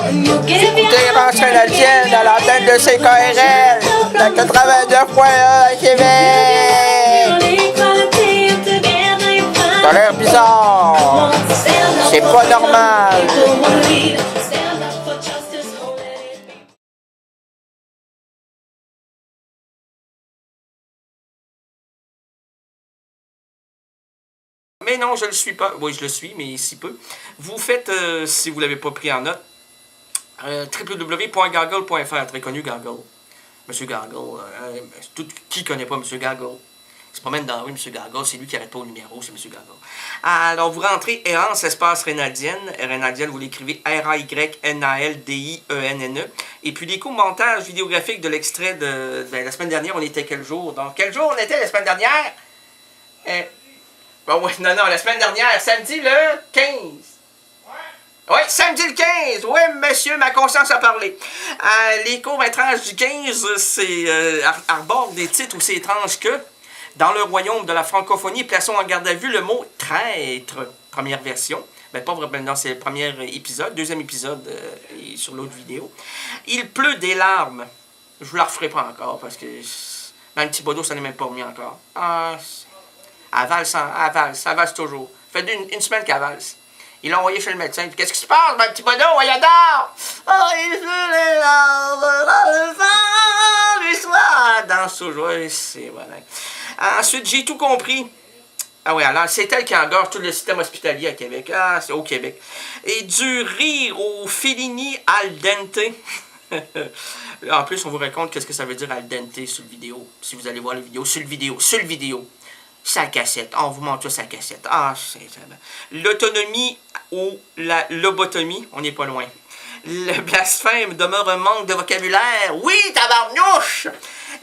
Écoutez Errance Canadienne à l'antenne de CKRL, la 89.1 à Québec. Ça a l'air bizarre. C'est pas normal. Mais non, je le suis pas. Oui, je le suis, mais si peu. Vous faites, si vous ne l'avez pas pris en note, www.gargle.fr, très connu Gargle. Monsieur Gargle, qui connaît pas Monsieur Gargle? Il se promène dans la rue, Monsieur Gargle, c'est lui qui arrête pas au numéro, c'est Monsieur Gargle. Alors, vous rentrez Errance, espace Rénaldienne. Rénaldienne, vous l'écrivez R-A-Y-N-A-L-D-I-E-N-N-E. Et puis, les montage vidéographique de l'extrait de la semaine dernière, on était quel jour? Donc, quel jour on était la semaine dernière? Bon, ouais, non, la semaine dernière, samedi le 15. Oui, samedi le 15. Oui, monsieur, ma conscience a parlé. Les courts-métrages du 15, c'est arbore des titres aussi étranges que dans le royaume de la francophonie, plaçons en garde à vue le mot traître. Première version. Ben, pas vraiment, non, c'est le premier épisode. Deuxième épisode sur l'autre vidéo. Il pleut des larmes. Je vous la referai pas encore parce que dans le petit bodo, ça n'est même pas remis encore. Avale toujours. Ça fait une semaine qu'elle avance. Ils l'ont envoyé chez le médecin. Qu'est-ce qui se passe, mon petit bono? Il adore! Oh, il pleut les larmes dans le vent du soir. Danse toujours, c'est voilà. Ensuite, j'ai tout compris. Ah oui, alors, c'est elle qui engorge tout le système hospitalier à Québec. Ah, c'est au Québec. Et du rire au Fellini al dente. En plus, on vous raconte qu'est-ce que ça veut dire al dente sur le vidéo. Si vous allez voir la vidéo, sur le vidéo. Sa cassette. On vous montre sa cassette. Ah, c'est l'autonomie ou la lobotomie, on n'est pas loin. Le blasphème demeure un manque de vocabulaire. Oui, tabarnouche!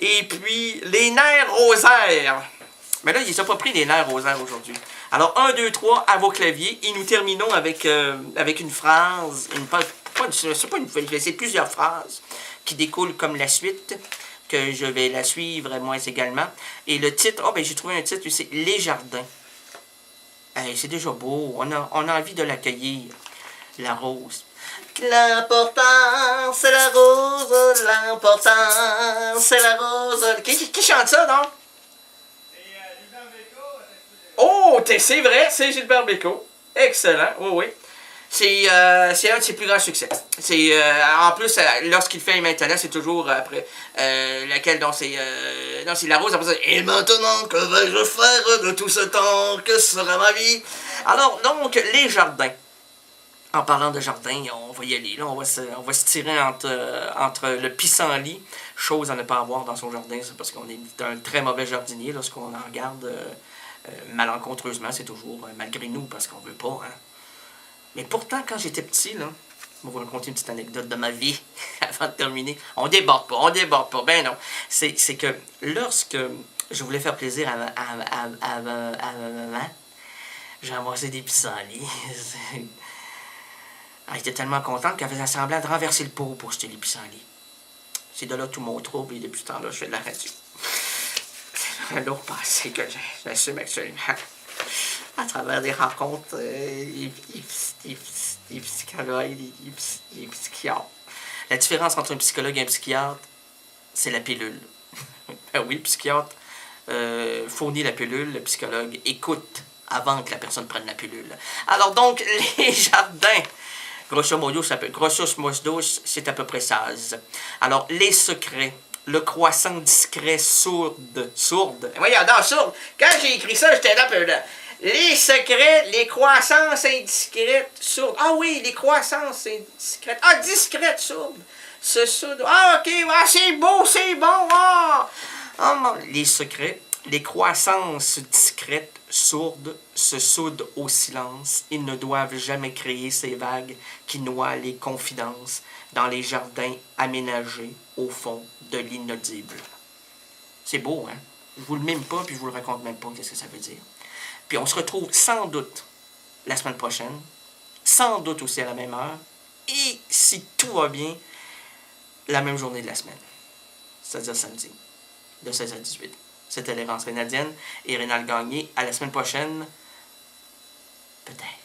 Et puis, les nerfs rosaires. Mais là, ils n'ont pas pris les nerfs rosaires aujourd'hui. Alors, 1, 2, 3, à vos claviers. Et nous terminons avec une phrase. C'est pas une phrase, c'est plusieurs phrases qui découlent comme la suite. Que je vais la suivre, moi également. Et le titre, j'ai trouvé un titre, c'est Les Jardins. C'est déjà beau, on a envie de l'accueillir, la rose. L'important, c'est la rose, l'important, c'est la rose. Qui chante ça, donc? C'est Gilbert Bécaud. Oh, c'est vrai, c'est Gilbert Bécaud. Excellent, oui. C'est un de ses plus grands succès. En plus, lorsqu'il fait maintenant, c'est toujours après laquelle, donc c'est la rose, après ça. Et maintenant, que vais-je faire de tout ce temps? Que sera ma vie? Alors, donc, les jardins. En parlant de jardin, on va y aller. Là, on va se tirer entre le pissenlit, chose à ne pas avoir dans son jardin, c'est parce qu'on est un très mauvais jardinier lorsqu'on en regarde malencontreusement. C'est toujours malgré nous, parce qu'on veut pas, hein. Mais pourtant, quand j'étais petit, là, je vais vous raconter une petite anecdote de ma vie avant de terminer. On déborde pas. Ben non. C'est que lorsque je voulais faire plaisir à ma maman, j'ai amassé des pissenlits. Elle était tellement contente qu'elle faisait semblant de renverser le pot pour jeter les pissenlits. C'est de là tout mon trouble et depuis ce temps-là, je fais de la radio. C'est un lourd passé que j'assume actuellement. À travers des rencontres, des psychologues, des psychiatres. La différence entre un psychologue et un psychiatre, c'est la pilule. Ben oui, le psychiatre fournit la pilule, le psychologue écoute avant que la personne prenne la pilule. Alors donc, les jardins, grosso modo, c'est à peu près ça. Alors, les secrets. Le croissant discret, sourde. Voyons, non, sourde. Quand j'ai écrit ça, j'étais là, les secrets, les croissances indiscrètes, sourdes. Ah oui, les croissances indiscrètes. Ah, discrètes, sourdes. Ah, ok, c'est beau, c'est bon. Les secrets, les croissances discrètes, sourdes, se soudent au silence. Ils ne doivent jamais créer ces vagues qui noient les confidences dans les jardins aménagés au fond de l'inaudible. C'est beau, hein? Je vous le mime pas, puis je vous le raconte même pas qu'est-ce que ça veut dire. Puis on se retrouve sans doute la semaine prochaine, sans doute aussi à la même heure, et si tout va bien, la même journée de la semaine, c'est-à-dire samedi, de 16 à 18. C'était l'Errance Rénaldienne et Rénal Gagné. À la semaine prochaine, peut-être.